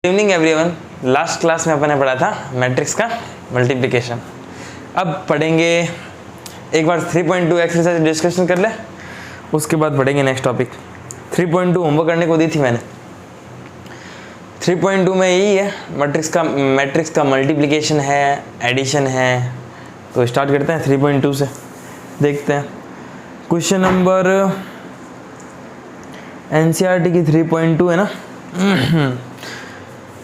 Good evening everyone. Last class में अपन ने पढ़ा था मैट्रिक्स का मल्टीप्लिकेशन। अब पढ़ेंगे एक बार 3.2 एक्सरसाइज डिस्कशन कर ले, उसके बाद पढ़ेंगे नेक्स्ट टॉपिक। 3.2 होमवर्क करने को दी थी मैंने। 3.2 में यही है, मैट्रिक्स का मल्टीप्लिकेशन है, एडिशन है। तो स्टार्ट करते हैं 3.2 से, देखते हैं क्वेश्चन नंबर एनसीईआरटी की 3.2 है ना।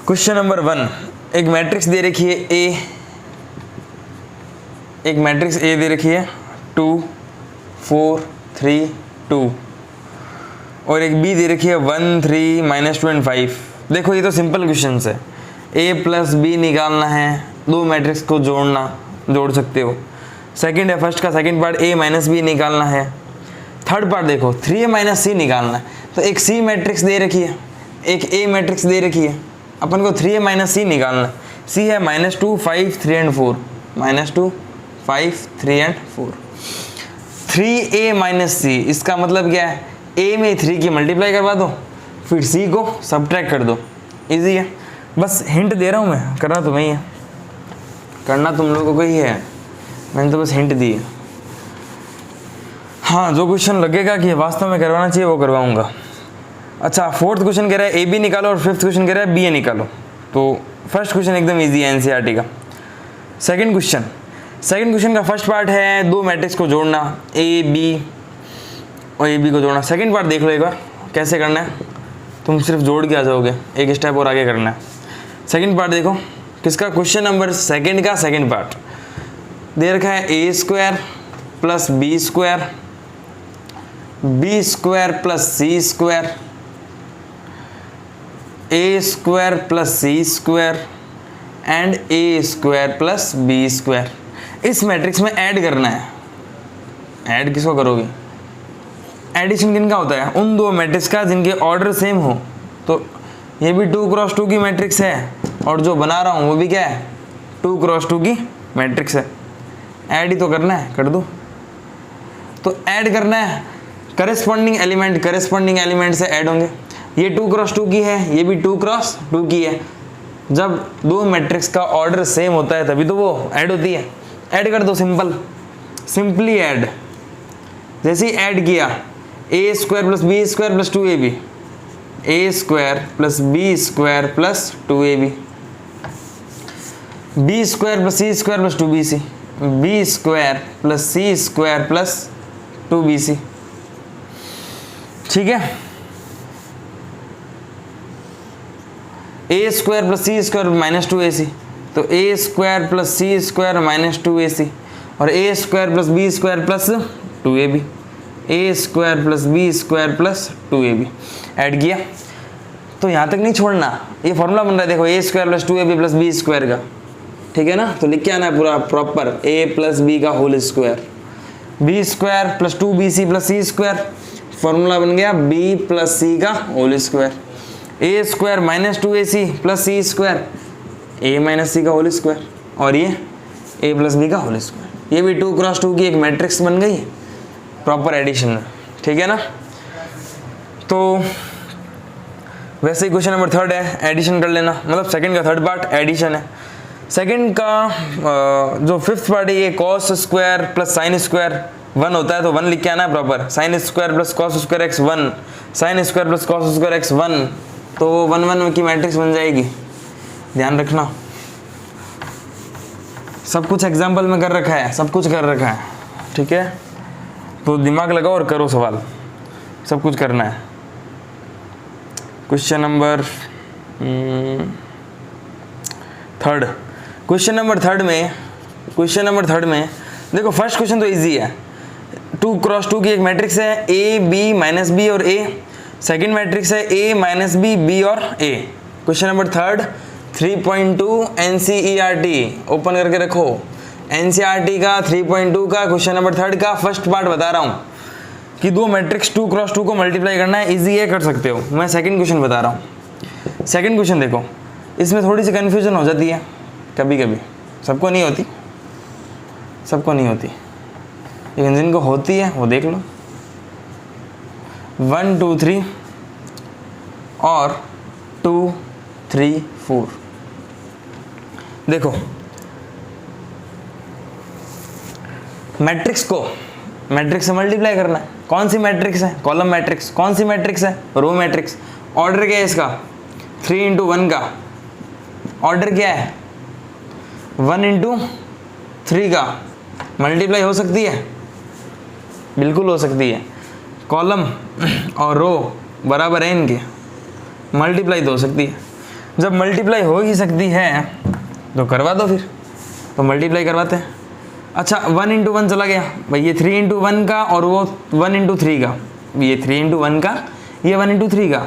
क्वेश्चन नंबर 1, एक मैट्रिक्स दे रखी है ए, एक मैट्रिक्स ए दे रखी है 2 4 3 2 और एक बी दे रखी है 1 3 -2 एंड 5। देखो ये तो सिंपल क्वेश्चन है। ए प्लस बी निकालना है, दो मैट्रिक्स को जोड़ सकते हो। सेकंड है फर्स्ट का second part a minus b निकालना है। थर्ड पार्ट देखो 3a माइनस सी निकालना है। तो एक सी मैट्रिक्स दे रखी है, एक ए मैट्रिक्स दे रखी है, अपन को 3a माइनस सी निकालना है। सी है -2 5 3 एंड 4, -2 5 3 एंड 4। 3a माइनस सी, इसका मतलब क्या है, a में 3 की मल्टीप्लाई करवा दो, फिर c को सब्ट्रैक्ट कर दो। इजी है, बस हिंट दे रहा हूँ मैं, करना तुम्हें ही है, करना तुम लोगों को ही है, मैंने तो बस हिंट दी है। हाँ, जो क्वेश्चन लगेगा कि वास्तव में करवाना चाहिए वो करवाऊंगा। अच्छा, फोर्थ क्वेश्चन कह रहा है ए बी निकालो और फिफ्थ क्वेश्चन कह रहा है बी ए निकालो। तो फर्स्ट क्वेश्चन एकदम इजी है एनसीईआरटी का। सेकंड क्वेश्चन का फर्स्ट पार्ट है दो मैट्रिक्स को जोड़ना, ए बी और ए बी को जोड़ना। सेकंड पार्ट देख लो एक बार कैसे करना है, तुम सिर्फ जोड़ के आ जाओगे, एक स्टेप और आगे करना है। सेकंड पार्ट देखो किसका, क्वेश्चन नंबर सेकंड का सेकंड पार्ट दे रखा है ए square plus B square, B square plus C square, A square plus C square and A square plus B square. इस मैट्रिक्स में ऐड करना है। ऐड किसको करोगे, एडिशन किनका होता है, उन दो मैट्रिक्स का जिनके ऑर्डर सेम हो। तो ये भी 2 क्रॉस 2 की मैट्रिक्स है और जो बना रहा हूँ वो भी क्या है, 2 क्रॉस 2 की मैट्रिक्स है। ऐड ही तो करना है, कर दो। तो ऐड करना है, करस्पॉन्डिंग एलिमेंट से ऐड होंगे। ये 2 क्रॉस 2 की है, ये भी 2 क्रॉस 2 की है। जब दो मैट्रिक्स का ऑर्डर सेम होता है तभी तो वो ऐड होती है। ऐड कर दो, सिंपली ऐड। जैसे ही ऐड किया, a square plus B square plus 2ab, a square plus B square plus 2ab, b square plus C square plus 2bc, b square plus C square plus 2bc। ठीक है, ए square plus सी square -2ac, तो a square plus C square -2ac और a square plus B square plus 2ab, a square plus B square plus 2ab। Add किया तो यहाँ तक नहीं छोड़ना, ये फॉर्मूला बन रहा है देखो, a square plus 2ab plus B square का। ठीक है ना, तो लिख के आना है पूरा प्रॉपर, ए प्लस बी का whole square, B square plus 2bc plus सी स्क्वायर, फॉर्मूला बन गया बी प्लस सी का whole square. A square -2ac plus C square, a minus c का होल स्क्वायर, और ये ए प्लस बी का whole square. ये भी 2 क्रॉस 2 की एक मैट्रिक्स बन गई प्रॉपर एडिशन में। ठीक है ना, तो वैसे ही क्वेश्चन नंबर 3 है, एडिशन कर लेना, मतलब सेकंड का थर्ड पार्ट एडिशन है। सेकंड का जो फिफ्थ पार्ट है ये cos square plus sine square 1 होता है, तो 1 लिख के आना है proper. Sine square plus cos square x 1, sine square plus cos square x 1, तो 1 1 की मैट्रिक्स बन जाएगी। ध्यान रखना, सब कुछ एग्जाम्पल में कर रखा है, सब कुछ कर रखा है। ठीक है, तो दिमाग लगाओ और करो सवाल, सब कुछ करना है। Question number third, question number third में देखो, फर्स्ट क्वेश्चन तो इजी है, 2 क्रॉस 2 की एक मैट्रिक्स है, ए बी माइनस बी और ए। सेकेंड मैट्रिक्स है ए माइनस बी, बी और a. Question number third 3.2 NCERT, open करके रखो। एनसीईआरटी का 3.2 का क्वेश्चन नंबर थर्ड का फर्स्ट पार्ट बता रहा हूँ कि दो मैट्रिक्स 2 क्रॉस 2 को मल्टीप्लाई करना है। इजी है, कर सकते हो। मैं सेकंड क्वेश्चन बता रहा हूँ। सेकंड क्वेश्चन देखो, इसमें थोड़ी सी कन्फ्यूजन हो जाती है कभी कभी, सबको नहीं होती, लेकिन जिनको होती है वो देख लो। 1 2 3 और 2 3 4। देखो मैट्रिक्स को मैट्रिक्स से मल्टीप्लाई करना है। कौन सी मैट्रिक्स है? Column matrix. कौन सी मैट्रिक्स है? Row matrix. ऑर्डर क्या है इसका? 3 इंटू 1 का ऑर्डर क्या है? 1 इंटू 3 का। मल्टीप्लाई हो सकती है? बिल्कुल हो सकती है। कॉलम और रो बराबर है इनके, मल्टीप्लाई तो हो सकती है। जब मल्टीप्लाई हो ही सकती है तो करवा दो फिर, तो मल्टीप्लाई करवाते हैं। अच्छा 1 इंटू 1 चला गया भाई, ये 3 इंटू 1 का और वो 1 इंटू 3 का, ये 3 इंटू 1 का, ये 1 इंटू 3 का,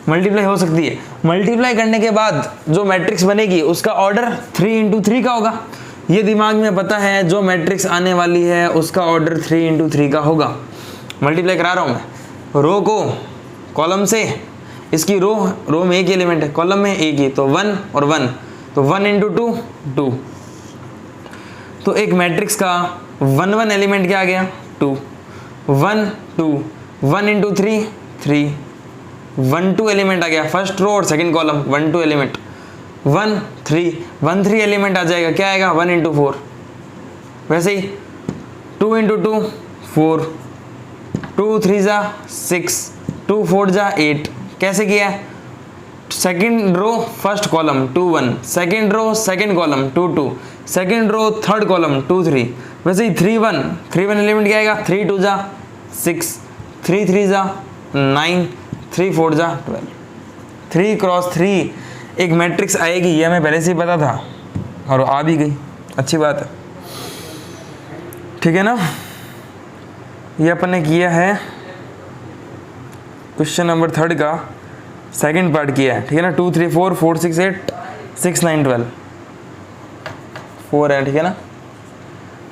मल्टीप्लाई हो सकती है। मल्टीप्लाई करने के बाद जो मैट्रिक्स बनेगी उसका ऑर्डर 3 इंटू 3 का होगा। ये दिमाग में पता है, जो मैट्रिक्स आने वाली है उसका ऑर्डर 3 इंटू 3 का होगा। मल्टीप्लाई करा रहा हूँ मैं। रो को कॉलम से, इसकी रो में एक ही एलिमेंट है, कॉलम में एक ही, तो 1 और 1, तो 1 इंटू 2 2। तो एक मैट्रिक्स का 1 1 एलिमेंट क्या आ गया? 2 1 2। 1 इंटू 3 3। 1 2 एलिमेंट आ गया, फर्स्ट रो और सेकंड कॉलम 1 2 एलिमेंट। 1 3 1 3 एलिमेंट आ जाएगा, क्या आएगा? 1 इंटू 4। वैसे ही 2 इंटू 2 4, 2 3 जा 6, 2 4 जा 8। कैसे किया है? Second row first column 2 1, second row second column 2 2, second row third column 2 3। वैसे ही 3 1 एलिमेंट क्या आएगा? 3 2 जा 6, 3 3 जा 9, 3 4 जा 12। 3 क्रॉस 3 एक मैट्रिक्स आएगी, ये हमें पहले से ही पता था और आ भी गई, अच्छी बात है। ठीक है ना? ये अपन ने किया है क्वेश्चन नंबर 3 का सेकंड पार्ट किया है। ठीक है ना? 2 3 4 4 6 8 6 9 12 4 है। ठीक है ना?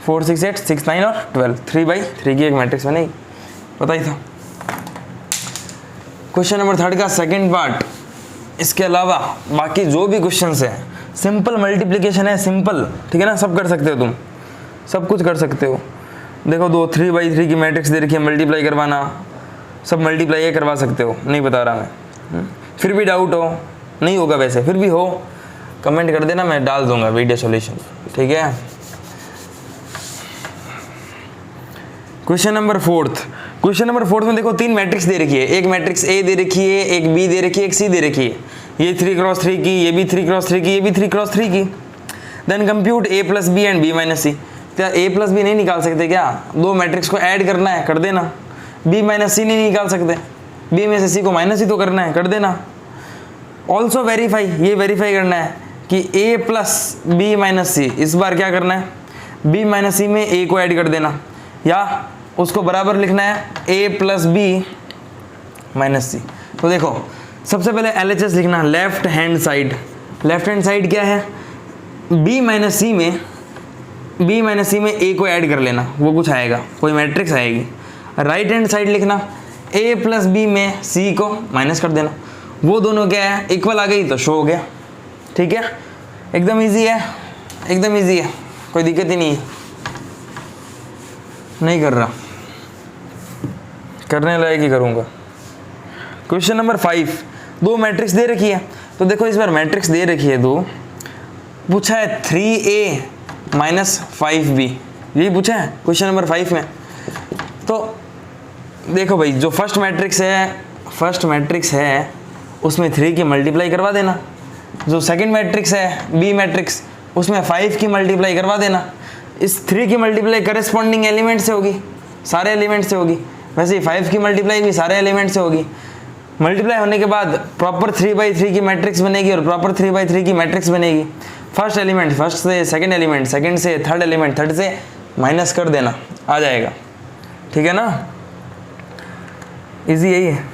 4 6 8 6 9 और 12, 3/3 की एक मैट्रिक्स बनेगी, पता ही था। क्वेश्चन नंबर 3 का सेकंड पार्ट। इसके अलावा बाकी जो भी क्वेश्चंस हैं, सिंपल मल्टीप्लिकेशन है, सिंपल। ठीक है ना? सब कर सकते हो तुम, सब कुछ कर सकते हो। देखो 3/3 की मैट्रिक्स दे रखी है, मल्टीप्लाई करवाना, सब मल्टीप्लाई ये करवा सकते हो, नहीं बता रहा मैं। फिर भी डाउट हो, नहीं होगा वैसे, फिर भी हो, कमेंट कर देना, मैं डाल दूंगा वीडियो सॉल्यूशन। ठीक है? Question number 4। क्वेश्चन नंबर 4 में देखो 3 मैट्रिक्स दे रखी है। एक मैट्रिक्स ए दे रखी है, एक बी दे रखी है, एक सी दे रखी है। ये 3 क्रॉस 3 की, ये भी 3 क्रॉस 3 की, ये भी 3 क्रॉस 3 की। Then compute a plus b and b minus c. क्या ए प्लस बी नहीं निकाल सकते क्या? दो मैट्रिक्स को ऐड करना है, कर देना। बी माइनस सी नहीं निकाल सकते, बी में से सी को माइनस ही तो करना है, कर देना। ऑल्सो वेरीफाई, ये वेरीफाई करना है कि ए प्लस बी माइनस सी, इस बार क्या करना है? बी माइनस सी में ए को ऐड कर देना, या उसको बराबर लिखना है ए प्लस बी माइनस सी। तो देखो सबसे पहले LHS लिखना, left hand side. Left hand side क्या है? बी माइनस सी में ए को ऐड कर लेना, वो कुछ आएगा, कोई मैट्रिक्स आएगी। राइट हैंड साइड लिखना, ए प्लस बी में सी को माइनस कर देना, वो दोनों क्या है? इक्वल आ गई तो शो हो गया। ठीक है? एकदम इजी है, एकदम इजी है, कोई दिक्कत ही नहीं है। नहीं कर रहा, करने लायक ही करूँगा। Question number 5। 2 मैट्रिक्स दे रखी है, तो देखो इस बार मैट्रिक्स दे रखी है 2, पूछा है 3a माइनस 5b, यही पूछा है क्वेश्चन नंबर 5 में। तो देखो भाई, जो फर्स्ट मैट्रिक्स है उसमें 3 की मल्टीप्लाई करवा देना। जो सेकंड मैट्रिक्स है बी मैट्रिक्स, उसमें 5 की मल्टीप्लाई करवा देना। इस 3 की मल्टीप्लाई करेस्पॉन्डिंग एलिमेंट से होगी, सारे एलिमेंट से होगी। वैसे ही 5 की मल्टीप्लाई भी सारे एलिमेंट से होगी। मल्टीप्लाई होने के बाद प्रॉपर 3/3 की मैट्रिक्स बनेगी और प्रॉपर 3/3 की मैट्रिक्स बनेगी। फर्स्ट एलिमेंट फर्स्ट से, सेकंड एलिमेंट सेकंड से, थर्ड एलिमेंट थर्ड से माइनस कर देना, आ जाएगा। ठीक है ना? इजी यही है।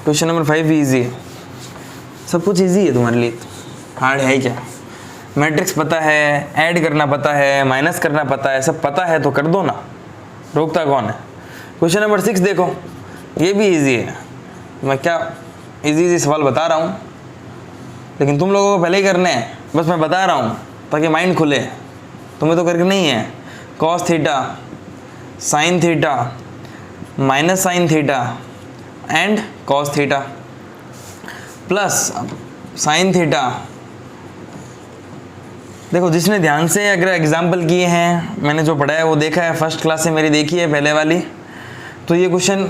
क्वेश्चन नंबर 5 भी इजी है, सब कुछ इजी है तुम्हारे लिए, हार्ड है ही क्या? मैट्रिक्स पता है, ऐड करना पता है, माइनस करना पता है, सब पता है तो कर दो ना, रोकता कौन है? क्वेश्चन नंबर 6 देखो, ये भी इजी है। मैं क्या इजी सवाल बता रहा हूँ, लेकिन तुम लोगों को पहले ही करने हैं, बस मैं बता रहा हूँ ताकि माइंड खुले। तुम्हें तो करके नहीं है। Cos theta, sine theta, minus sine theta and cos theta. Plus sine theta. देखो जिसने ध्यान से अगर एग्जाम्पल किए हैं, मैंने जो पढ़ा है वो देखा है, फर्स्ट क्लास से मेरी देखी है पहले वाली, तो ये क्वेश्चन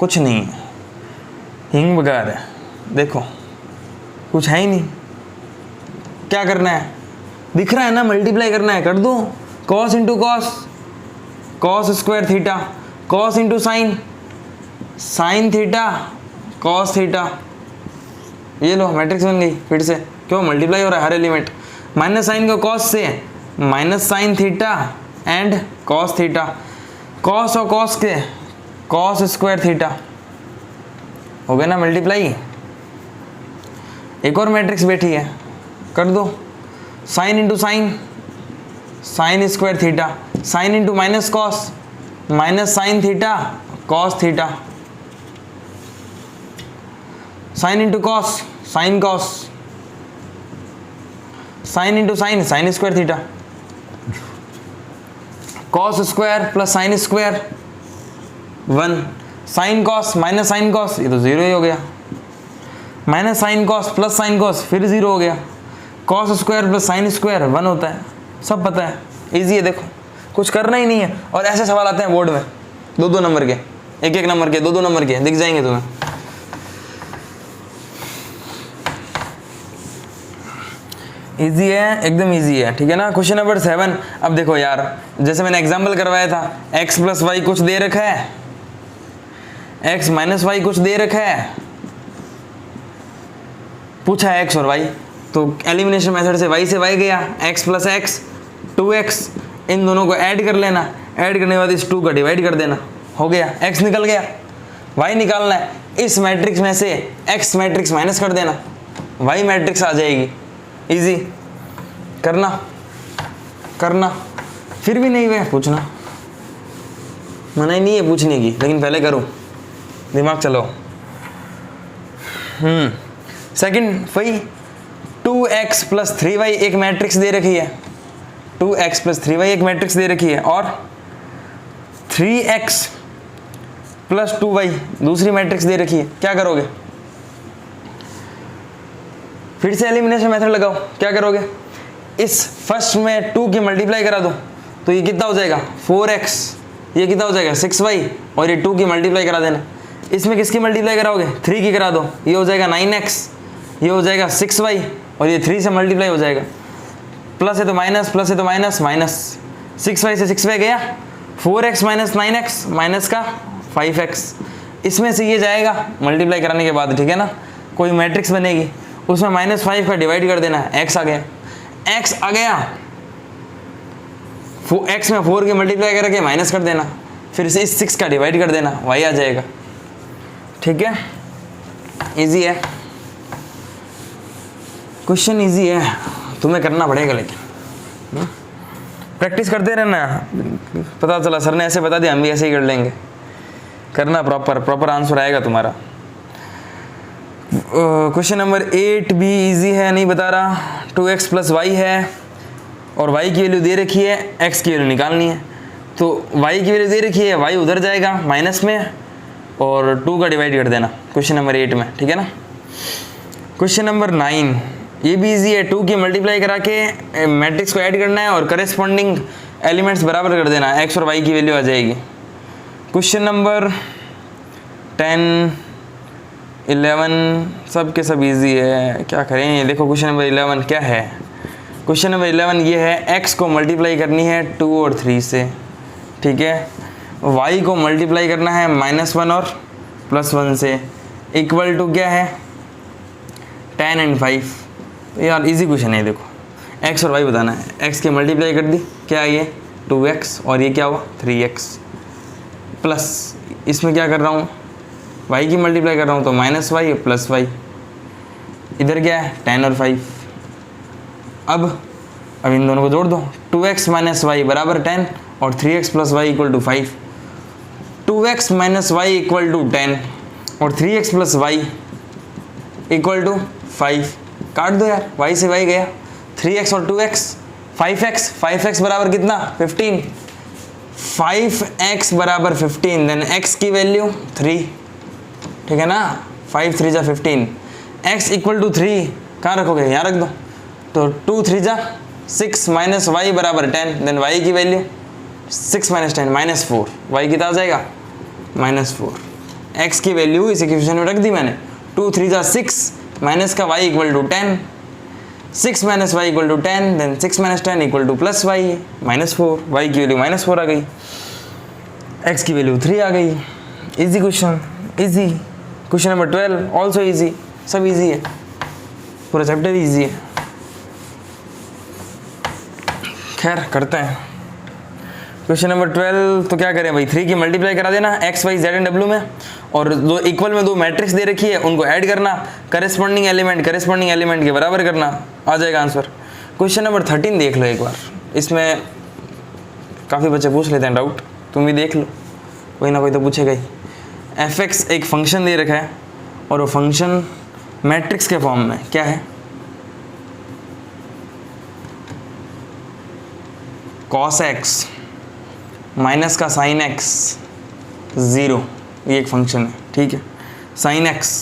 कुछ नहीं है, हिंग बघार है। देखो कुछ है ही नहीं, क्या करना है, दिख रहा है ना, मल्टीप्लाई करना है, कर दो। Cos into cos, cos square theta, cos into sine, sine theta cos theta. ये लो मैट्रिक्स बन गई फिर से, क्यों मल्टीप्लाई हो रहा है हर एलिमेंट। माइनस साइन को कॉस से, minus sine theta and cos theta, cos और कॉस के कॉस स्क्वायर थीटा, हो गया ना मल्टीप्लाई। एक और मैट्रिक्स बैठी है, कर दो। Sine into sine, sine square theta, sine into minus cos, minus sine theta cos theta, sine into cos, sine cos, sine into sine, sine square theta, cos square plus sine square 1, sine cos minus sine cos, ये तो zero ही हो गया, minus sine cos plus sine cos फिर zero हो गया, cos square plus sine square 1 होता है, सब पता है, इजी है। देखो कुछ करना ही नहीं है, और ऐसे सवाल आते हैं बोर्ड में 2-2 नंबर के, 1-1 नंबर के, 2-2 नंबर के, दिख जाएंगे तुम्हें। इजी है, एकदम इजी है, ठीक है ना। क्वेश्चन नंबर 7, अब देखो यार, जैसे मैंने एग्जाम्पल करवाया था, x प्लस वाई कुछ दे रखा है, x माइनस वाई कुछ दे रखा है, पूछा है x और y, तो एलिमिनेशन मेथड से y से y गया, x प्लस x 2x, इन दोनों को ऐड कर लेना, ऐड करने के बाद इस 2 का डिवाइड कर देना, हो गया, x निकल गया। y निकालना है, इस मैट्रिक्स में से x मैट्रिक्स माइनस कर देना, y मैट्रिक्स आ जाएगी। इजी, करना करना, फिर भी नहीं हुआ पूछना, मना ही नहीं है पूछने की, लेकिन पहले करो, दिमाग चलो। सेकंड वही 2x प्लस 3y एक मैट्रिक्स दे रखी है, 2x प्लस 3y एक मैट्रिक्स दे रखी है, और 3x प्लस 2y दूसरी मैट्रिक्स दे रखी है। क्या करोगे, फिर से एलिमिनेशन मेथड लगाओ। क्या करोगे, इस फर्स्ट में 2 की मल्टीप्लाई करा दो, तो ये कितना हो जाएगा 4x, ये कितना हो जाएगा 6y, और ये 2 की मल्टीप्लाई करा देना। इसमें किसकी मल्टीप्लाई कराओगे, 3 की करा दो, ये हो जाएगा 9x, ये हो जाएगा 6y, और ये 3 से मल्टीप्लाई हो जाएगा। प्लस है तो माइनस, प्लस है तो माइनस, माइनस 6y से 6y गया, 4x माइनस 9x माइनस का 5x, इसमें से ये जाएगा मल्टीप्लाई कराने के बाद, ठीक है ना। कोई मैट्रिक्स बनेगी, उसमें -5 का डिवाइड कर देना, x आ गया, x आ गया, x में 4 की मल्टीप्लाई करके माइनस कर देना, फिर से इस 6 का डिवाइड कर देना, y आ जाएगा, ठीक है। इजी है क्वेश्चन, इजी है, तुम्हें करना पड़ेगा, लेकिन प्रैक्टिस करते रहना। पता चला सर ने ऐसे बता दिया, हम भी ऐसे ही कर लेंगे, करना प्रॉपर आंसर आएगा तुम्हारा। क्वेश्चन नंबर 8 भी इजी है, नहीं बता रहा। 2x प्लस वाई है, और y की वैल्यू दे रखी है, x की वैल्यू निकालनी है, तो y की वैल्यू दे रखी है, y उधर जाएगा माइनस में, और 2 का डिवाइड कर देना क्वेश्चन नंबर 8 में, ठीक है ना। क्वेश्चन नंबर 9, ये भी इजी है, 2 की मल्टीप्लाई करा के मैट्रिक्स को ऐड करना है, और करेस्पॉन्डिंग एलिमेंट्स बराबर कर देना, x और y की वैल्यू आ जाएगी। क्वेश्चन नंबर 10, 11 सब के सब इजी है, क्या करें। देखो क्वेश्चन नंबर 11 क्या है, क्वेश्चन नंबर 11 ये है, x को मल्टीप्लाई करनी है 2 और 3 से, ठीक है। y को मल्टीप्लाई करना है -1 और +1 से, इक्वल टू क्या है 10 और 5। यार इजी क्वेश्चन है, देखो x और y बताना है, x की मल्टीप्लाई कर दी, क्या है ये 2x, और ये क्या हुआ 3x, प्लस इसमें क्या कर रहा हूँ y की मल्टीप्लाई कर रहा हूँ, तो -y प्लस y, इधर क्या है 10 और 5। अब इन दोनों को जोड़ दो, 2x माइनस वाई बराबर 10 और 3x plus y equal to 5। 2x minus y equal to 10 और 3x plus y equal to 5। काट दो यार, y से y गया, 3x और 2x, 5x बराबर कितना 15, 5x बराबर 15, देन x की वैल्यू 3, ठीक है ना, 5 3 जा 15, x इक्वल टू 3 कहाँ रखोगे, यहाँ रख दो। तो 2 3 जा 6 माइनस वाई बराबर 10, देन y की वैल्यू 6 माइनस 10 माइनस 4, y कितना आ जाएगा -4। x की वैल्यू इस इक्वेशन में रख दी मैंने, 2 3 जा 6 माइनस का y equal to 10, 6 minus y equal to 10, then 6 minus 10 equal to plus y -4, y की वैल्यू -4 आ गई, x की वैल्यू 3 आ गई। Easy question, easy. Question number 12 also easy, सब इजी है, पूरा चैप्टर इजी है। खैर करते हैं क्वेश्चन नंबर 12। तो क्या करें भाई, 3 की मल्टीप्लाई करा देना x y z and w में, और दो इक्वल में दो मैट्रिक्स दे रखी है उनको ऐड करना, करेस्पॉन्डिंग एलिमेंट के बराबर करना, आ जाएगा आंसर। क्वेश्चन नंबर 13 देख लो एक बार, इसमें काफ़ी बच्चे पूछ लेते हैं डाउट, तुम भी देख लो, कोई ना कोई तो पूछेगा ही। f(x) एक फंक्शन दे रखा है और वो फंक्शन मैट्रिक्स के फॉर्म में क्या है, cos x माइनस का sin x 0, ये एक फंक्शन है, ठीक है। sin x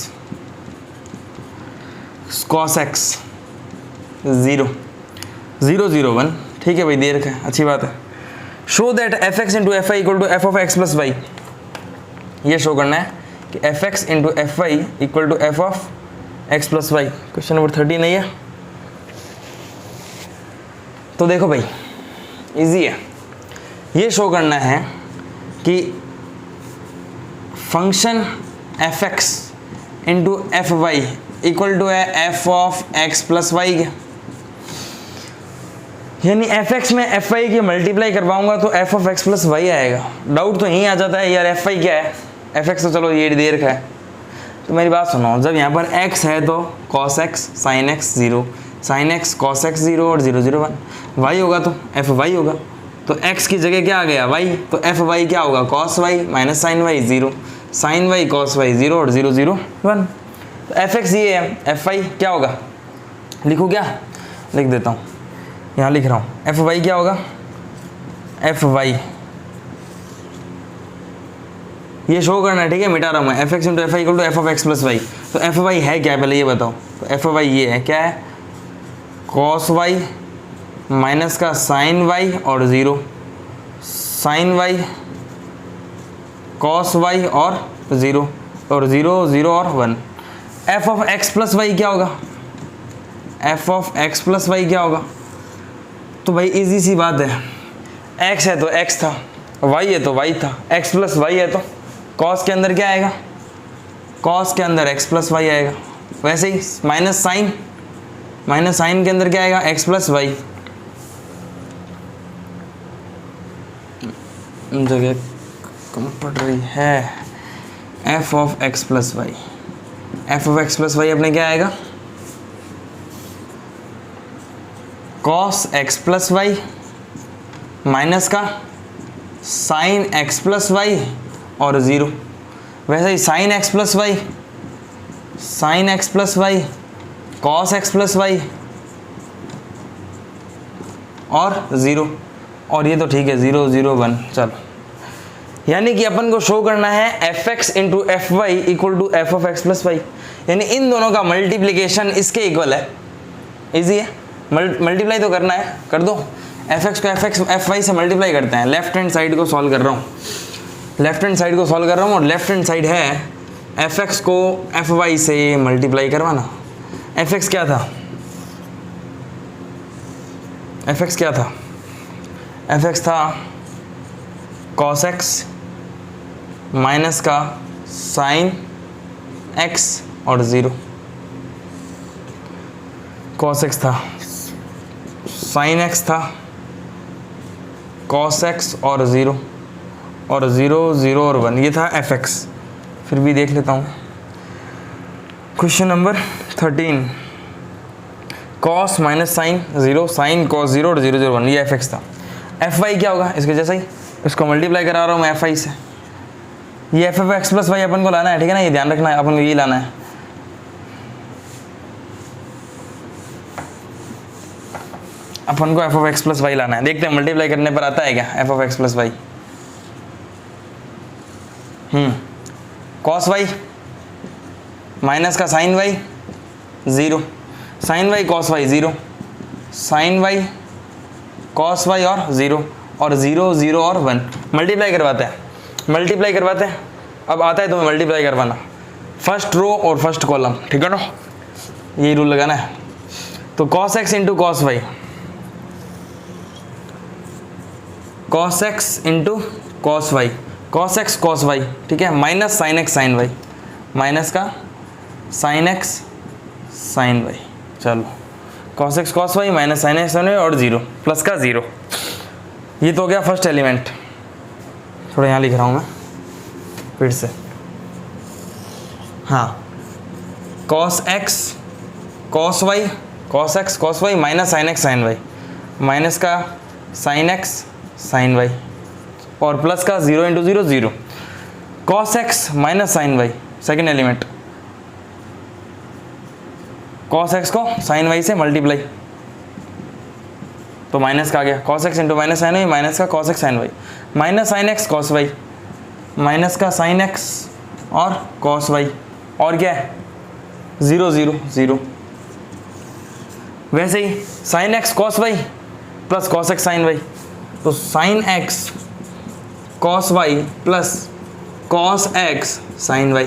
cos x 0 0 0 1, ठीक है भाई, दे रखा है, अच्छी बात है। Show that f(x) into f y equal to f of x plus y, ये शो करना है कि f(x) into f y equal to f of x plus y. Question number 13 नहीं है, तो देखो भाई इजी है, ये शो करना है कि function f(x) into f y equal to है f of x plus y के, यानी f(x) में एफ वाई की मल्टीप्लाई करवाऊंगा तो f of x plus y आएगा। डाउट तो यहीं आ जाता है यार, एफ वाई क्या है, f(x) तो चलो ये दे रखा है, तो मेरी बात सुनो, जब यहाँ पर x है तो cos x sin x 0, sin x cos x 0 और 0 0 1, y होगा तो एफ वाई होगा, तो x की जगह क्या आ गया y, तो एफ वाई क्या होगा cos y minus sin y 0, sin y cos y 0 और 0 0 1, तो f(x) ये है, एफ वाई क्या होगा, लिखूँ क्या, लिख देता हूँ, यहाँ लिख रहा हूँ, एफ वाई क्या होगा, एफ वाई ये शो करना है, ठीक है, मिटा रहा हूँ मैं, f(x) into f y equal to f of x plus y. तो एफ वाई है क्या पहले ये बताओ, तो एफ वाई ये है, क्या है, cos y माइनस का sin y और 0, sin y cos y और 0 और 0 0 और 1। F of x plus y क्या होगा, f of x plus y क्या होगा, तो भाई इजी सी बात है, x है तो x था, y है तो y था, x प्लस y है तो cos के अंदर क्या आएगा, cos के अंदर x प्लस वाई आएगा, वैसे ही माइनस साइन के अंदर क्या आएगा, x प्लस वाई, जगह कम पड़ रही है, f of x plus y, f of x plus y अपने क्या आएगा, cos x plus y minus का sin x प्लस वाई और 0, वैसे ही sin x plus y, sin x plus y cos x plus y और 0, और ये तो ठीक है 0 0 1। चलो, यानी कि अपन को शो करना है f(x) into f y equal to f of x plus y, यानी इन दोनों का मल्टीप्लीकेशन इसके इक्वल है, इजी है, मल्टीप्लाई तो करना है, कर दो। f(x) को एफ वाई से मल्टीप्लाई करते हैं, लेफ्ट हैंड साइड को सॉल्व कर रहा हूँ, लेफ्ट हैंड साइड को सॉल्व कर रहा हूँ, और लेफ्ट हैंड साइड है f(x) को एफ वाई से मल्टीप्लाई करवाना। f(x) क्या था, f(x) क्या था, f(x) था cos x माइनस का sin x और 0, cos x था, sin x था, cos x और 0 और 0 0 और 1, ये था f(x). फिर भी देख लेता हूँ question number 13, cos minus sine 0, sin cos 0 और 0 0 1, ये f(x) था। एफ वाई क्या होगा, इसके जैसा ही, इसको मल्टीप्लाई करा रहा हूँ मैं एफ आई से, ये f of x plus y अपन को लाना है, ठीक है ना, ये ध्यान रखना है, अपन को ये लाना है, अपन को f of x plus y लाना है। देखते हैं मल्टीप्लाई करने पर आता है क्या f of x plus y, cos y minus का sine y 0, sine y cos y 0, sine y cos y और 0, और 0 0 और 1। मल्टीप्लाई करवाते हैं। अब आता है तुम्हें मल्टीप्लाई करवाना, फर्स्ट रो और फर्स्ट कॉलम, ठीक है ना, यही रूल लगाना है। तो cos x into cos y, cos x into cos y, cos x cos y, ठीक है, minus sine x sign y, minus का साइन x साइन y, चलो cos x cos y minus sine x sign y और 0 plus का 0। ये तो हो गया फर्स्ट एलिमेंट। थोड़ा यहाँ लिख रहा हूँ मैं फिर से, हाँ, cos x cos y, cos x cos y minus sine x sign y, minus का साइन x साइन y और प्लस का 0 into 0 0, cos x minus sine y, second element, cos x को साइन y से multiply, तो minus का आ गया, cos x into minus sine y, minus का cos x sign y, minus sine x cos y, minus का sine x और cos y, और क्या है 0 0 0। वैसे ही sine x cos y plus cos x sign y, तो sine x cos y plus cos x sign y।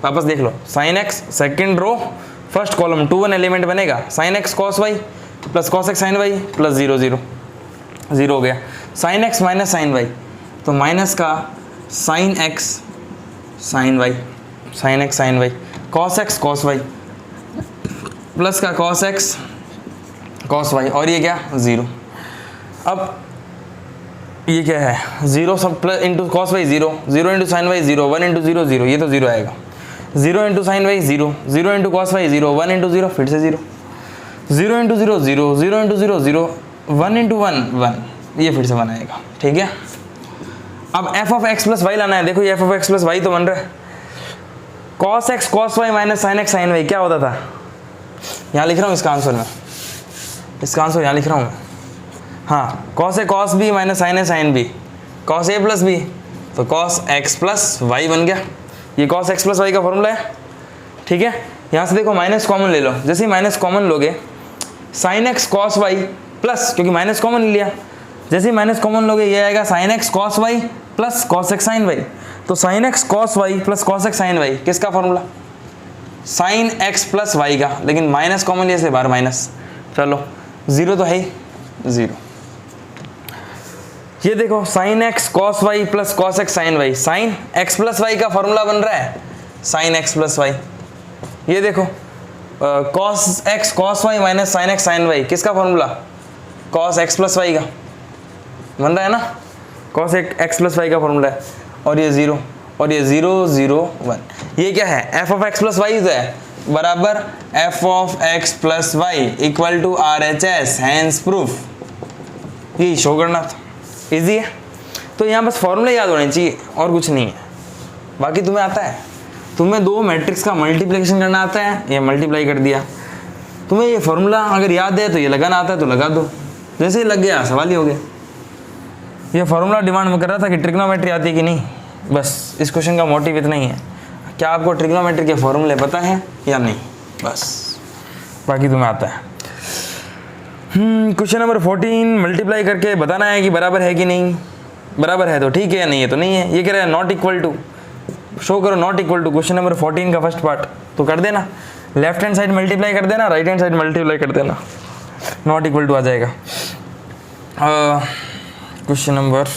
वापस देख लो, sine x second row first column 2 1 element बनेगा, sine x cos y plus cos x sign y plus 0 0 0 हो गया, sine x minus sine y, तो minus का sine x sign y, sine x sign y, cos x cos y plus का cos x cos y, और ये क्या 0। अब ये क्या है 0 सब plus into cos y 0, 0 into sine y 0, 1 into 0 0, ये तो 0 आएगा, 0 into sine y 0, 0 into cos y 0, 1 into 0 फिर से 0, 0 इंटू 0 0, 0 इंटू 0 0, 1 इंटू 1 1, ये फिर से 1 आएगा, ठीक है। अब f of x plus y लाना है। देखो ये f of x plus y तो बन रहा है, cos x cos y minus sine x sine y क्या होता था, यहाँ लिख रहा हूँ इसका आंसर में, इसका आंसर यहाँ लिख रहा हूँ मैं, हाँ, cos A cos B minus sign A sine B, cos A plus B, तो कॉस एक्स प्लस वाई बन गया। ये कॉस एक्स प्लस वाई का फॉर्मूला है, ठीक है। यहाँ से देखो माइनस कॉमन ले लो, जैसे ही माइनस कॉमन लोगे sine x cos y plus, क्योंकि माइनस कॉमन लिया, जैसे ही माइनस कॉमन लोगे ये आएगा sine x cos y plus cos x sine y, तो sine x cos y plus cos x sine y किसका formula, sine x plus y का, लेकिन माइनस कॉमन लिया से बाहर माइनस, चलो 0 तो है ही 0। ये देखो sine x cos y plus cos x sine y, sine x plus y का फॉर्मूला बन रहा है साइन एक्स प्लस वाई। ये देखो cos x cos y minus sine x sine y किसका formula, cos x plus y का बन रहा है ना, कॉस एक्स प्लस वाई का फॉर्मूला है, और ये 0 और ये 0 0 1, ये क्या है f of x plus y है बराबर f of x plus y equal to R H S, hence proof, यही शो करना था, इजी है। तो यहाँ बस फॉर्मूला याद होने चाहिए और कुछ नहीं है, बाकी तुम्हें आता है, तुम्हें दो मैट्रिक्स का मल्टीप्लिकेशन करना आता है, ये मल्टीप्लाई कर दिया, तुम्हें ये फॉर्मूला अगर याद है तो ये लगाना आता है तो लगा दो, जैसे ही लग गया सवाल ही हो गया। ये फॉर्मूला डिमांड में कर रहा था कि ट्रिग्नोमेट्री आती है कि नहीं, बस इस क्वेश्चन का मोटिव इतना ही है, क्या आपको ट्रिग्नोमेट्री के फॉर्मूले पता है या नहीं, बस बाकी तुम्हें आता है। क्वेश्चन नंबर 14 मल्टीप्लाई करके बताना है कि बराबर है कि नहीं, बराबर है तो ठीक है या नहीं है तो नहीं है। ये कह रहा है नॉट इक्वल टू, शो करो not equal to, question number 14 का फर्स्ट पार्ट तो कर देना, लेफ्ट हैंड साइड मल्टीप्लाई कर देना, राइट हैंड साइड मल्टीप्लाई कर देना, नॉट इक्वल टू आ जाएगा। क्वेश्चन नंबर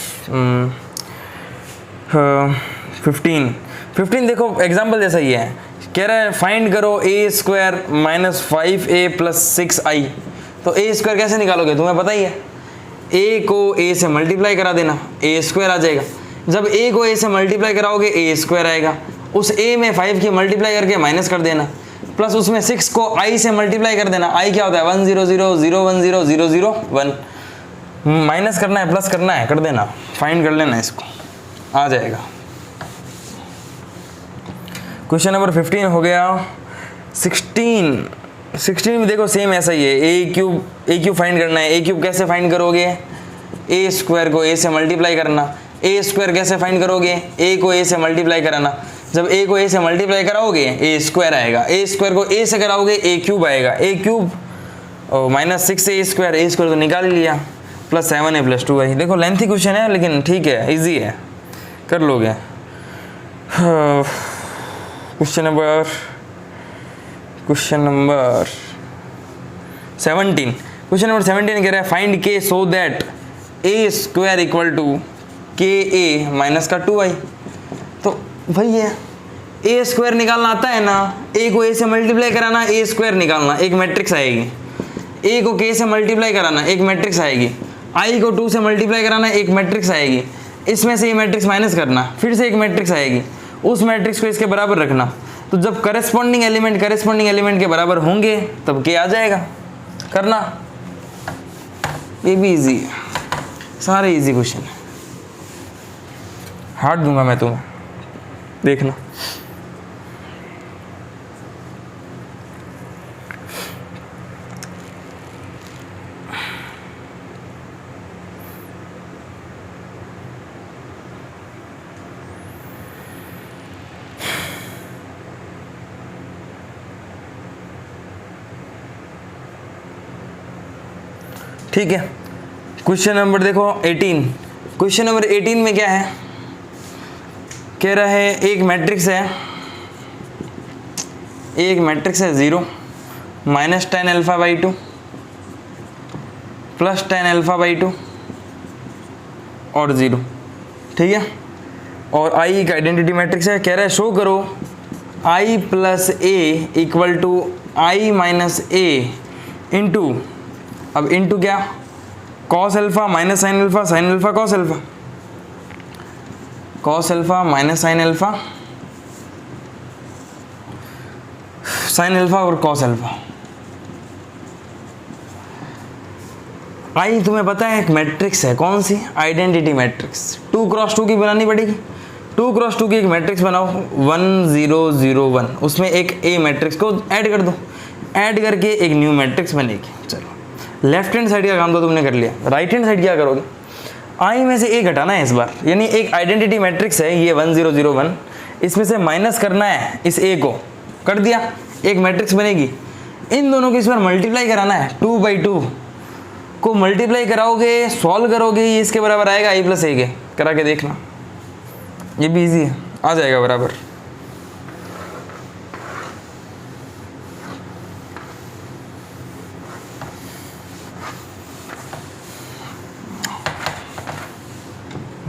15 देखो एग्जाम्पल जैसा ही है, कह रहा है फाइंड करो ए square minus 5a plus 6i, तो ए स्क्वायर कैसे निकालोगे तुम्हें पता ही है, ए को ए से मल्टीप्लाई करा देना, ए स्क्वायर आ जाएगा, जब ए को ए से मल्टीप्लाई कराओगे ए स्क्वायर आएगा, उस ए में 5 की मल्टीप्लाई करके माइनस कर देना, प्लस उसमें 6 को आई से मल्टीप्लाई कर देना, आई क्या होता है 1 0 0 0 1 0 0 0 1, माइनस करना है प्लस करना है कर देना, फाइंड कर लेना इसको, आ जाएगा। क्वेश्चन नंबर 15 हो गया। 16 में देखो सेम ऐसा ही है, ए क्यूब फाइंड करना है, ए क्यूब कैसे फाइंड करोगे, ए स्क्वायर को ए से मल्टीप्लाई करना, ए स्क्वायर कैसे फाइंड करोगे, ए को ए से मल्टीप्लाई कराना, जब a को a से मल्टीप्लाई कराओगे a स्क्वायर आएगा, a स्क्वायर को a से कराओगे a क्यूब आएगा, a क्यूब -6a स्क्वायर तो निकाल ही लिया, +7a + 2a। देखो लेंथी क्वेश्चन है लेकिन ठीक है, इजी है, कर लोगे। Question number 17। क्वेश्चन नंबर 17 कह रहा है find k so that a square equal to ka minus का 2i। तो भाई ये a स्क्वायर निकालना आता है ना, a को a से मल्टीप्लाई कराना, a स्क्वायर निकालना, एक मैट्रिक्स आएगी, a को k से मल्टीप्लाई कराना, एक मैट्रिक्स आएगी, i को 2 से मल्टीप्लाई कराना, एक मैट्रिक्स आएगी, इसमें से ये मैट्रिक्स माइनस करना, फिर से एक मैट्रिक्स आएगी, उस मैट्रिक्स को इसके बराबर रखना। तो जब करस्पॉन्डिंग एलिमेंट के बराबर होंगे तब k आ जाएगा। करना, ये भी इजी है, सारे इजी क्वेश्चन है, हार्ड दूंगा मैं तुम्हें, देखना। ठीक है, क्वेश्चन नंबर देखो 18। क्वेश्चन नंबर 18 में क्या है, कह रहा है एक मैट्रिक्स है 0 -tan α/2 +tan α/2 और 0, ठीक है। और i का आइडेंटिटी मैट्रिक्स है, कह रहा है शो करो i + a = i - a into, अब इंटू क्या, cos α - sin α, sin α cos α, cos α - sin α, sin α और cos α। आई तुम्हें पता है एक मैट्रिक्स है, कौन सी, आइडेंटिटी मैट्रिक्स, 2 × 2 की बनानी पड़ेगी। 2 × 2 की एक मैट्रिक्स बनाओ 1 0 0 1, उसमें एक ए मैट्रिक्स को ऐड कर दो, ऐड करके एक न्यू मैट्रिक्स बनेगी। चलो लेफ्ट हैंड साइड का काम तो तुमने कर लिया, राइट हैंड साइड क्या करोगे, आई में से ए घटाना है इस बार, यानी एक आइडेंटिटी मैट्रिक्स है ये 1 0 0 1, इसमें से माइनस करना है इस ए को, कर दिया, एक मैट्रिक्स बनेगी। इन दोनों को इस बार मल्टीप्लाई कराना है, 2/2 को मल्टीप्लाई कराओगे, सॉल्व करोगे, ये इसके बराबर आएगा i + a के, करा के देखना, ये भी इजी है, आ जाएगा बराबर।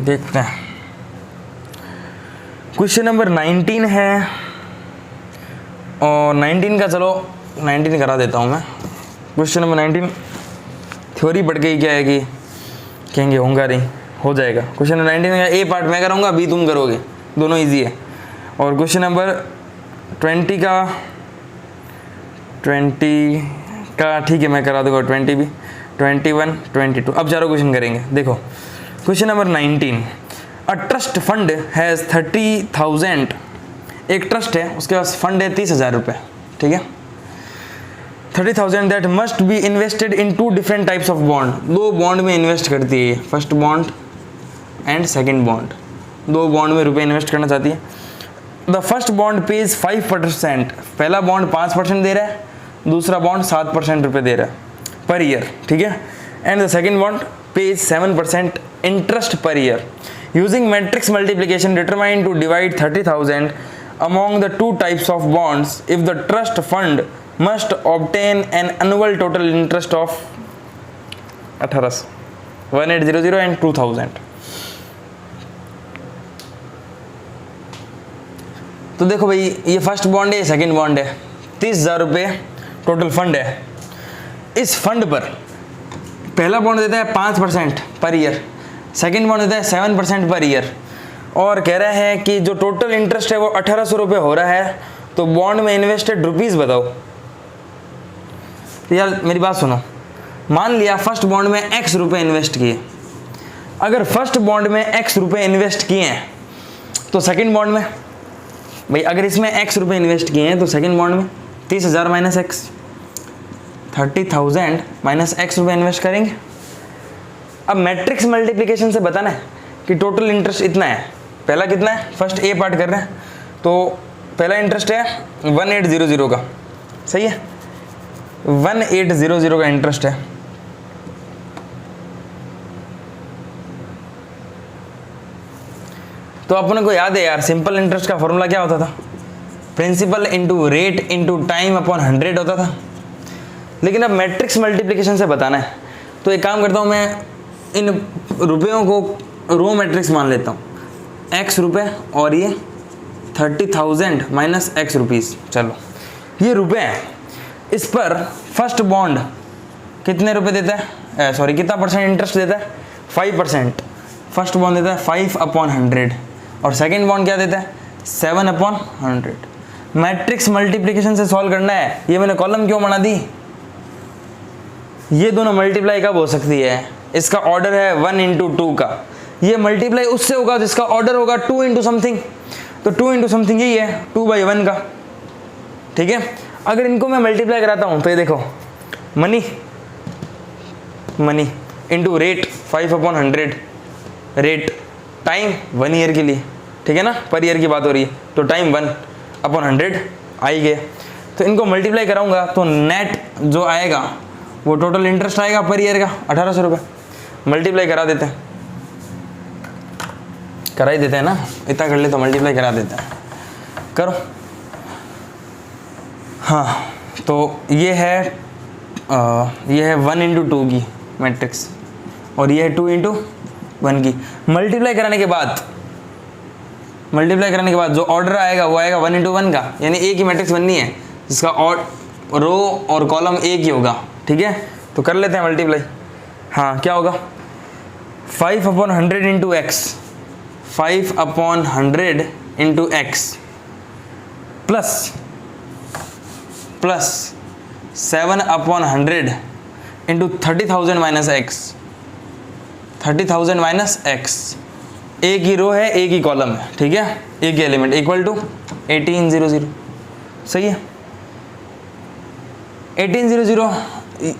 देखते हैं क्वेश्चन नंबर 19 है, और 19 का चलो 19 करा देता हूँ मैं। क्वेश्चन नंबर 19 थ्योरी पढ़ के ही क्या है कि कहेंगे होगा नहीं, हो जाएगा। क्वेश्चन नंबर 19 का ए पार्ट मैं कराऊंगा, बी तुम करोगे, दोनों इजी है। और क्वेश्चन नंबर 20 का ठीक है मैं करा दूंगा, 20 भी, 21 22, अब चारों क्वेश्चन करेंगे। देखो question number 19, a trust fund has 30,000, एक ट्रस्ट है उसके पास फंड है 30,000 रुपये, ठीक है। 30,000 that must be invested in 2 different types of bond, 2 bond में इन्वेस्ट करती है, first bond and second bond, 2 bond में रुपए इन्वेस्ट करना चाहती है। द फर्स्ट बॉन्ड पेज 5%, पहला बॉन्ड 5% दे रहा है, दूसरा बॉन्ड 7% रुपये दे रहा है पर ईयर, ठीक है। And the second bond pays 7% interest per year. Using matrix multiplication determine to divide 30,000 among the 2 types of bonds if the trust fund must obtain an annual total interest of 1800 and 2000। तो देखो भाई ये first bond है, second bond है, 30,000 रुपये total fund है। इस fund पर पहला बॉन्ड देता है 5% पर ईयर, सेकंड बॉन्ड देता है 7% पर ईयर, और कह रहा है कि जो टोटल इंटरेस्ट है वो 1800 रुपये हो रहा है। तो बॉन्ड में इन्वेस्टेड रुपीज़ बताओ। यार मेरी बात सुनो, मान लिया फर्स्ट बॉन्ड में x रुपये इन्वेस्ट किए, अगर फर्स्ट बॉन्ड में x रुपये इन्वेस्ट किए हैं तो सेकंड बॉन्ड में भाई अगर इसमें x रुपये इन्वेस्ट किए हैं तो सेकंड बॉन्ड में 30,000 माइनस x, 30,000 माइनस x रुपये इन्वेस्ट करेंगे। अब मैट्रिक्स मल्टीप्लिकेशन से बताना है कि टोटल इंटरेस्ट इतना है, पहला कितना है, फर्स्ट ए पार्ट कर रहे हैं, तो पहला इंटरेस्ट है 1800 का, सही है, 1800 का इंटरेस्ट है। तो अपन को याद है यार, सिंपल इंटरेस्ट का फॉर्मूला क्या होता था, principal into rate into time upon 100 होता था। लेकिन अब मैट्रिक्स मल्टीप्लिकेशन से बताना है, तो एक काम करता हूँ, मैं इन रुपयों को रो मैट्रिक्स मान लेता हूँ, x रुपये और ये 30,000 माइनस x रुपीज़। चलो ये रुपये हैं, इस पर फर्स्ट बॉन्ड कितने रुपए देता है, सॉरी कितना परसेंट इंटरेस्ट देता है, 5%। फर्स्ट बॉन्ड देता है 5/100 और सेकंड बॉन्ड क्या देता है 7/100। मैट्रिक्स मल्टीप्लिकेशन से सॉल्व करना है। ये मैंने कॉलम क्यों बना दी, ये दोनों मल्टीप्लाई कब हो सकती है, इसका ऑर्डर है 1 × 2 का, ये मल्टीप्लाई उससे होगा जिसका ऑर्डर होगा 2 × समथिंग, तो 2 × समथिंग यही है 2/1 का, ठीक है। अगर इनको मैं मल्टीप्लाई कराता हूँ तो ये देखो, money into rate 5/100, rate time 1 year के लिए, ठीक है ना, पर ईयर की बात हो रही है, तो टाइम 1/100 आ ही गया। तो इनको मल्टीप्लाई कराऊंगा तो नेट जो आएगा वो टोटल इंटरेस्ट आएगा पर ईयर का 1800 रुपये। मल्टीप्लाई करा ही देते हैं ना, इतना कर ले तो मल्टीप्लाई करा देते हैं, करो। हाँ तो ये है 1 × 2 की मैट्रिक्स और ये है 2 × 1 की। मल्टीप्लाई कराने के बाद जो ऑर्डर आएगा वो आएगा 1 × 1 का, यानी एक ही मैट्रिक्स बननी है जिसका रो और कॉलम एक ही होगा, ठीक है। तो कर लेते हैं मल्टीप्लाई। हाँ क्या होगा, 5/100 × x, 5/100 × x plus 7/100 × 30,000 minus x, 30,000 minus x। एक ही रो है एक ही कॉलम है, ठीक है, एक ही एलिमेंट, इक्वल टू 1800, सही है। 1800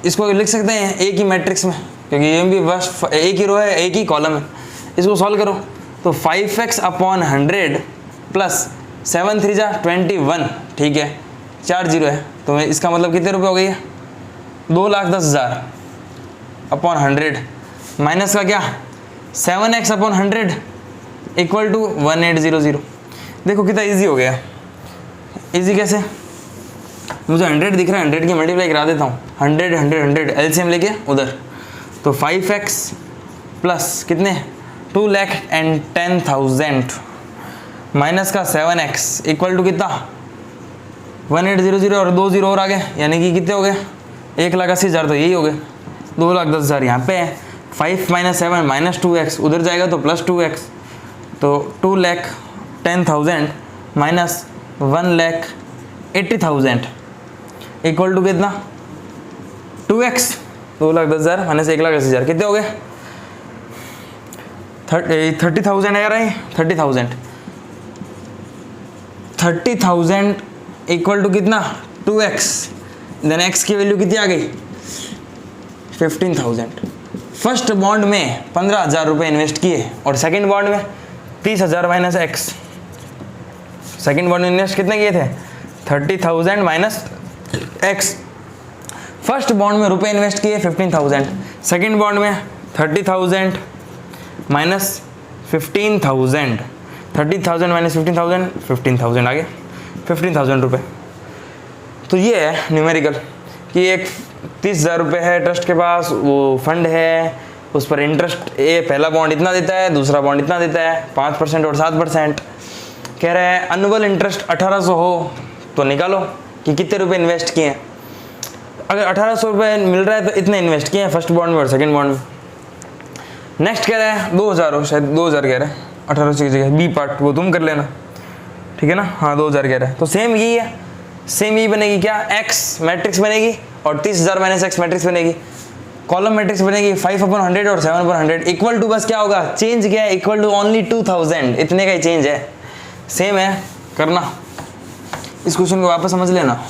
इसको लिख सकते हैं एक ही मैट्रिक्स में, क्योंकि ये भी बस एक ही रो है एक ही कॉलम है। इसको सॉल्व करो तो 5x/100 प्लस 7 3 जा 21, ठीक है, 4 0 है, तो इसका मतलब कितने रुपए हो गई है, 2,10,000/100 माइनस का क्या 7x/100 इक्वल टू 1800। देखो कितना इजी हो गया। इजी कैसे, मुझे 100 दिख रहा है, 100 की मल्टीप्लाई करा देता हूँ, 100 एलसीएम लेके उधर, तो 5x प्लस कितने 2,10,000 माइनस का 7x इक्वल टू कितना 1800 और 2 0 और आ गए, यानी कि कितने हो गए 1,80,000, तो यही हो गए 2,10,000 यहाँ पे है। 5 - 7 - 2x उधर जाएगा तो प्लस 2x, तो 2,10,000 माइनस 1,80,000 इक्वल टू कितना 2x, 2,10,000 माइनस 1,80,000 कितने हो गए 30,000 है रहा है 30,000 इक्वल टू कितना 2x, देन x की वैल्यू कितनी आ गई 15,000। फर्स्ट बॉन्ड में 15,000 रुपये इन्वेस्ट किए और सेकंड बॉन्ड में 30,000 माइनस x। सेकंड बॉन्ड में इन्वेस्ट कितने किए थे 30,000 माइनस x। फर्स्ट बॉन्ड में रुपए इन्वेस्ट किए 15,000, सेकंड बॉन्ड में 30,000 माइनस 15,000, 30,000 माइनस 15,000, 15,000 आ गया 15,000 रुपये। तो ये है न्यूमेरिकल कि एक 30,000 रुपये है ट्रस्ट के पास, वो फंड है, उस पर इंटरेस्ट ये पहला बॉन्ड इतना देता है, दूसरा बॉन्ड इतना देता है, 5% और 7%। कह रहे हैं एनुअल इंटरेस्ट 1800 हो तो निकालो कि कितने रुपए इन्वेस्ट किए हैं। अगर 1800 रुपये मिल रहा है तो इतने इन्वेस्ट किए हैं फर्स्ट बॉन्ड में और सेकंड बॉन्ड में। नेक्स्ट कह रहे हैं 2,000 हो, शायद 2,000 कह रहे हैं, 1800 की जगह बी पार्ट वो तुम कर लेना, ठीक है ना। हाँ 2,000 कह रहे हैं, तो सेम यही है, सेम यही बनेगी क्या x मैट्रिक्स बनेगी और 30,000 माइनस x मैट्रिक्स बनेगी, कॉलम मैट्रिक्स बनेगी 5/100 और 7/100 इक्वल टू, बस क्या होगा चेंज क्या है इक्वल टू ओनली 2,000, इतने का ही चेंज है, सेम है करना। इस क्वेश्चन को वापस समझ लेना।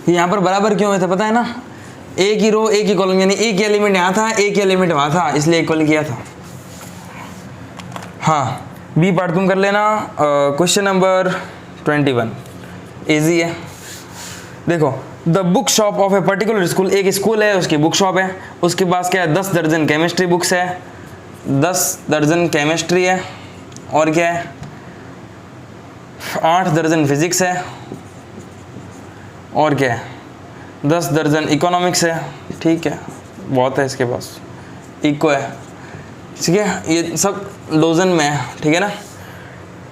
यहाँ पर बराबर क्यों हुए थे पता है ना, एक ही रो एक ही कॉलम, यानी एक ही एलिमेंट यहाँ था एक ही एलिमेंट वहाँ था, इसलिए इक्वल किया था। हाँ, बी पार्ट तुम कर लेना। क्वेश्चन नंबर 21 इजी है। देखो, the book shop of a particular school, एक स्कूल है, उसकी बुक शॉप है, उसके पास क्या है 10 दर्जन केमिस्ट्री बुक्स है, 10 दर्जन केमिस्ट्री है, और क्या है 8 दर्जन फिजिक्स है, और क्या है 10 दर्जन इकोनॉमिक्स है। ठीक है, बहुत है इसके पास, इको है, ठीक है, ये सब डोजन में है, ठीक है ना।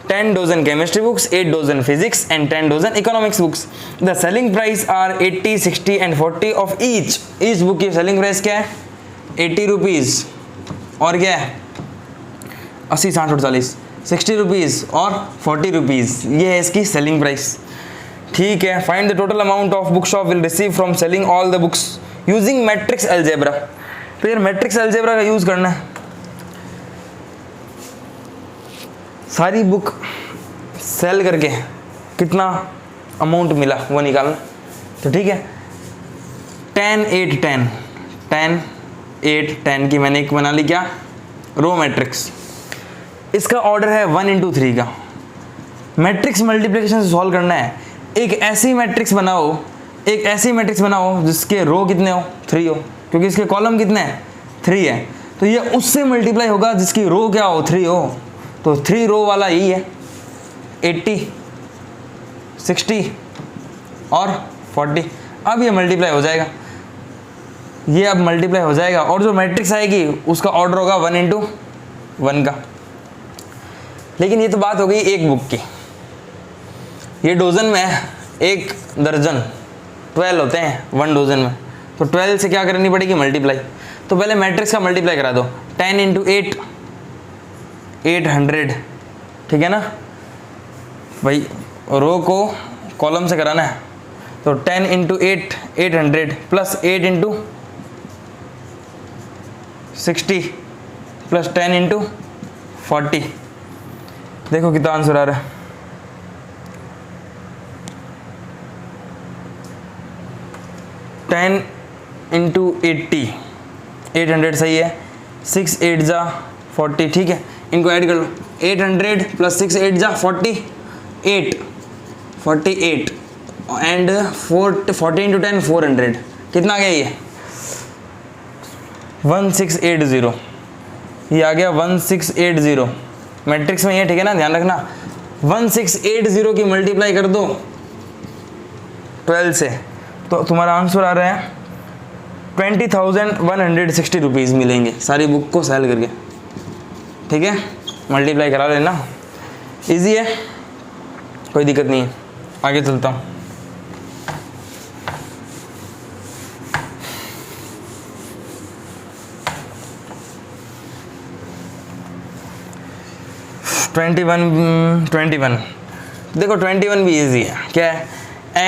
10 dozen chemistry books, 8 dozen physics and 10 dozen economics books. The selling price are 80, 60 and 40 of each book की सेलिंग प्राइस क्या है 80 रुपीज़, और क्या है 80, 60 और 40, 60 रुपीज़ और 40 रुपीज़, ये है इसकी सेलिंग प्राइस। ठीक है, find the total amount of book shop will receive from selling all the books using matrix algebra. तो यार मैट्रिक्स अलजेब्रा का यूज़ करना है, सारी बुक सेल करके कितना अमाउंट मिला वो निकालना। तो ठीक है, 10, 8, 10, 10, 8, 10 की मैंने एक बना ली क्या रो मैट्रिक्स। इसका ऑर्डर है 1 into 3 का। मैट्रिक्स मल्टीप्लिकेशन से सॉल्व करना है। एक ऐसी मैट्रिक्स बनाओ, एक ऐसी मैट्रिक्स बनाओ जिसके रो कितने हो 3 हो, क्योंकि इसके कॉलम कितने हैं 3 है, तो ये उससे मल्टीप्लाई होगा जिसकी रो क्या हो 3 हो। तो 3 रो वाला यही है 80, 60 और 40। अब ये मल्टीप्लाई हो जाएगा, ये अब मल्टीप्लाई हो जाएगा, और जो मैट्रिक्स आएगी उसका ऑर्डर होगा 1 into 1 का। लेकिन ये तो बात हो गई एक बुक की, ये डोजन में है, एक दर्जन 12 होते हैं 1 डोजन में, तो 12 से क्या करनी पड़ेगी मल्टीप्लाई। तो पहले मैट्रिक्स का मल्टीप्लाई करा दो, 10 into 8 800, ठीक है ना भाई, रो को कॉलम से कराना है, तो 10 into 8 800 plus 8 into 60 plus 10 into 40। देखो कितना आंसर आ रहा है, टेन इंटू 80, 800 सही है, 6 8 जा 40, ठीक है, इनको ऐड कर लो, 800 प्लस 6 8 जा 48 एंड 40 इंटू 10 400, कितना आ गया ये 1680, ये आ गया 1680। मैट्रिक्स में ये, ठीक है ना, ध्यान रखना 1680 की मल्टीप्लाई कर दो 12 से, तो तुम्हारा आंसर आ रहा है 20,160 रुपीज़ मिलेंगे सारी बुक को सेल करके। ठीक है, मल्टीप्लाई करा लेना, इजी है, कोई दिक्कत नहीं है। आगे चलता हूँ। ट्वेंटी वन देखो 21 भी इजी है। क्या है,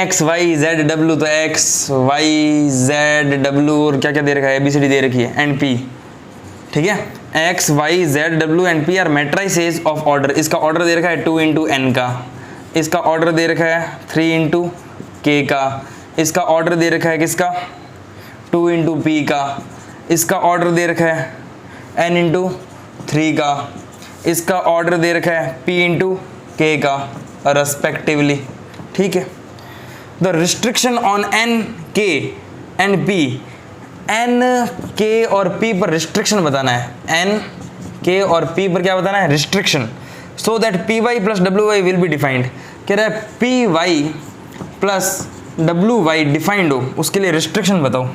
एक्स वाई जेड डब्ल्यू, तो एक्स वाई जेड डब्ल्यू और क्या क्या दे रखा है, ABCD दे रखी है, एंड पी। ठीक है, X Y Z W and P are matrices of order. इसका ऑर्डर दे रखा है 2 into n का, इसका ऑर्डर दे रखा है 3 into k का, इसका ऑर्डर दे रखा है किसका 2 into p का, इसका ऑर्डर दे रखा है n into 3 का, इसका ऑर्डर दे रखा है p into k का रेस्पेक्टिवली। ठीक है, the restriction on n k and p, n k और p पर रिस्ट्रिक्शन बताना है, n k और p पर क्या बताना है restriction, so that P Y plus W Y will be defined. कह रहा है P Y plus W Y defined हो, उसके लिए रिस्ट्रिक्शन बताओ।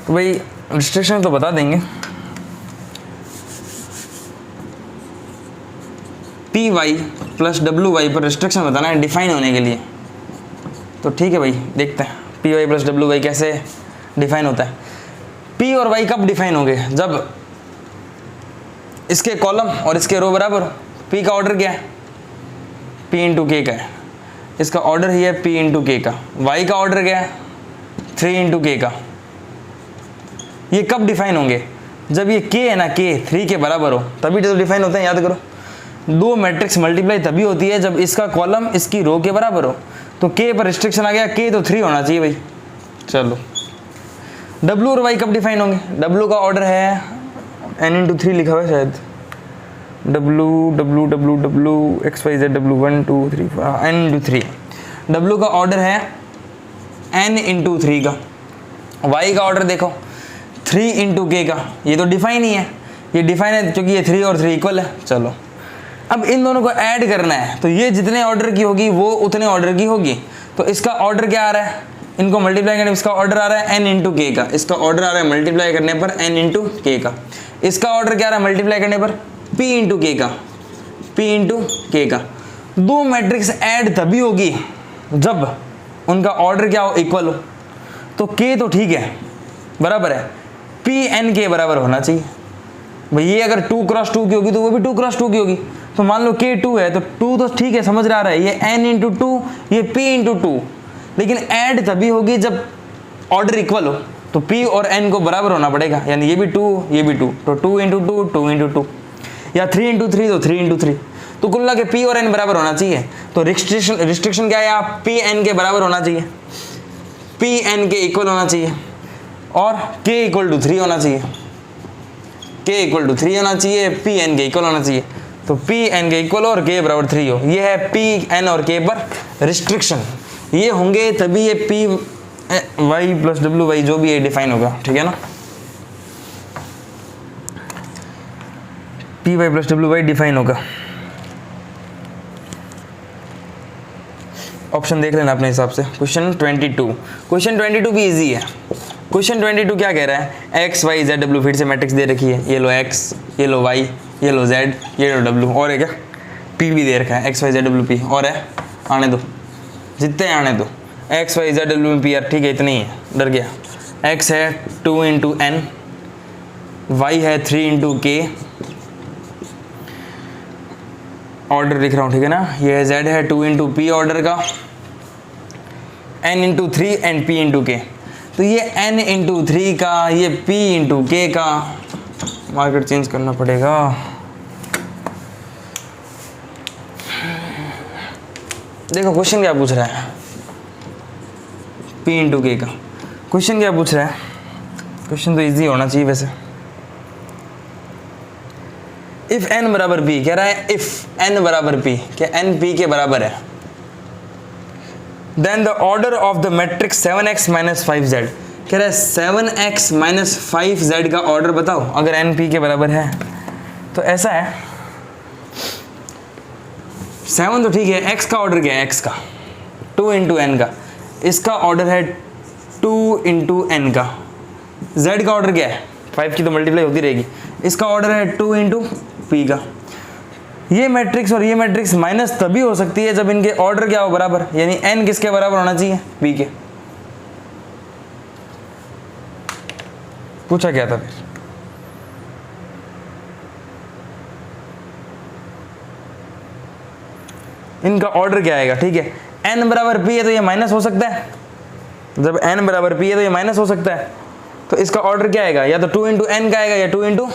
तो भाई रिस्ट्रिक्शन तो बता देंगे, P Y plus W Y पर रिस्ट्रिक्शन बताना है डिफाइन होने के लिए। तो ठीक है भाई, देखते हैं P Y plus W Y कैसे डिफाइन होता है। पी और वाई कब डिफाइन होंगे, जब इसके कॉलम और इसके रो बराबर हो। पी का ऑर्डर क्या है, पी इंटू के का है, इसका ऑर्डर ही है पी इंटू के का। वाई का ऑर्डर क्या है 3 इंटू के का। ये कब डिफाइन होंगे, जब ये के है ना, के 3 के बराबर हो, तभी तो डिफाइन होते हैं। याद करो, दो मैट्रिक्स मल्टीप्लाई तभी होती है जब इसका कॉलम इसकी रो के बराबर हो। तो के पर रिस्ट्रिक्शन आ गया, के तो 3 होना चाहिए भाई। चलो, डब्ल्यू और वाई कब डिफाइन होंगे, डब्ल्यू का ऑर्डर है n इंटू 3 लिखा हुआ है शायद, W X Y Z W 1 2 3 N into 3। W का ऑर्डर है N इंटू 3 का। Y का ऑर्डर देखो 3 इंटू K का। ये तो डिफाइन ही है, ये डिफाइन है क्योंकि ये 3 और 3 इक्वल है। चलो अब इन दोनों को ऐड करना है, तो ये जितने ऑर्डर की होगी वो उतने ऑर्डर की होगी। तो इसका ऑर्डर क्या आ रहा है, इनको मल्टीप्लाई करने पर इसका ऑर्डर आ रहा है N इंटू K का। इसका ऑर्डर आ रहा है मल्टीप्लाई करने पर N इंटू K का। इसका ऑर्डर क्या आ रहा है मल्टीप्लाई करने पर P इंटू K का, P इंटू K का। दो मैट्रिक्स ऐड तभी होगी जब उनका ऑर्डर क्या हो, इक्वल हो। तो K तो ठीक है, बराबर है, P N के बराबर होना चाहिए। भाई ये अगर 2 क्रॉस 2 की होगी तो वो भी 2 क्रॉस 2 की होगी। तो मान लो K 2 है तो 2 तो ठीक है, समझ रहा है, ये N इंटू 2, ये P इंटू 2। लेकिन ऐड तभी होगी जब ऑर्डर इक्वल हो। तो P और N को बराबर होना पड़ेगा, यानी ये भी 2 ये भी 2, तो 2 इंटू 2 2 इंटू 2, या 3 इंटू 3 तो 3 इंटू 3। तो कुल मिला के P और N बराबर होना चाहिए। तो रिस्ट्रिक्शन क्या है, आप P N के बराबर होना चाहिए, P N के इक्वल होना चाहिए, और K इक्वल टू 3 होना चाहिए, K इक्वल टू 3 होना चाहिए, P N के इक्वल होना चाहिए। तो P N के इक्वल और K बराबर 3 हो, ये है P N और K पर रिस्ट्रिक्शन। ये होंगे तभी ये P Y plus W Y जो भी है डिफाइन होगा, ठीक है ना। P Y plus W Y define होगा। ऑप्शन देख लेना अपने हिसाब से। क्वेश्चन 22, क्वेश्चन 22 भी इजी है। क्वेश्चन 22 क्या कह रहा है, X Y Z W, फिर से मैट्रिक्स दे रखी है, ये लो X, ये लो Y, ये लो Z, ये लो W, और है क्या P भी दे रखा है, X Y Z W P, और है आने दो जितने आने दो, X Y Z W P R, ठीक है इतने ही है, डर गया। X है 2 इंटू N, Y है 3 इंटू K, ऑर्डर लिख रहा हूँ, ठीक है ना। ये Z है 2 इंटू P ऑर्डर का, N into 3 and P into K। तो ये N इंटू 3 का, ये P इंटू K का, मार्केट चेंज करना पड़ेगा। देखो क्वेश्चन क्या पूछ रहा है, P इंटू K का क्वेश्चन क्या पूछ रहा है। क्वेश्चन तो इजी होना चाहिए वैसे। इफ n बराबर p, कह रहा है इफ n बराबर p, क्या n p के बराबर है, then the order of the matrix 7x minus 5z, कह रहा है 7x माइनस 5z का ऑर्डर बताओ अगर n p के बराबर है। तो ऐसा है, 7 तो ठीक है, x का ऑर्डर क्या है, x का 2 इंटू एन का, इसका ऑर्डर है 2 इंटू एन का, z का ऑर्डर क्या है 5 की तो मल्टीप्लाई होती रहेगी, इसका ऑर्डर है 2 इंटू पी का। ये मैट्रिक्स और ये मैट्रिक्स माइनस तभी हो सकती है जब इनके ऑर्डर क्या हो बराबर, यानी n किसके बराबर होना चाहिए, p के। पूछा क्या था फिर, इनका ऑर्डर क्या आएगा, ठीक है। n बराबर p है तो ये माइनस हो सकता है, जब n बराबर p है तो ये माइनस हो सकता है। तो इसका ऑर्डर क्या आएगा, या तो 2 इंटू एन का आएगा या 2 इंटू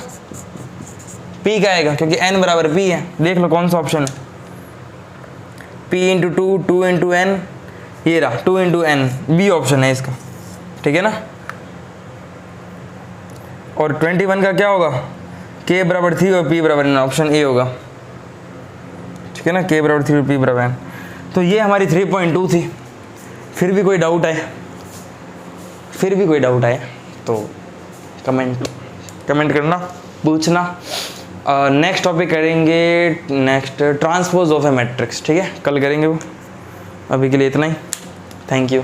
पी का आएगा, क्योंकि n बराबर p है। देख लो कौन सा ऑप्शन है, p इंटू 2, 2 इंटू एन, ये रहा 2 इंटू एन, बी ऑप्शन है इसका, ठीक है ना। और 21 का क्या होगा, k बराबर 3 और p बराबर n, ऑप्शन ए होगा, ठीक है ना। k बराबर 3 और p बराबर n। तो ये हमारी 3.2 थी। फिर भी कोई डाउट है, फिर भी कोई डाउट है तो कमेंट करना, पूछना। नेक्स्ट टॉपिक करेंगे, next transpose of A matrix, ठीक है, कल करेंगे वो। अभी के लिए इतना ही, थैंक यू।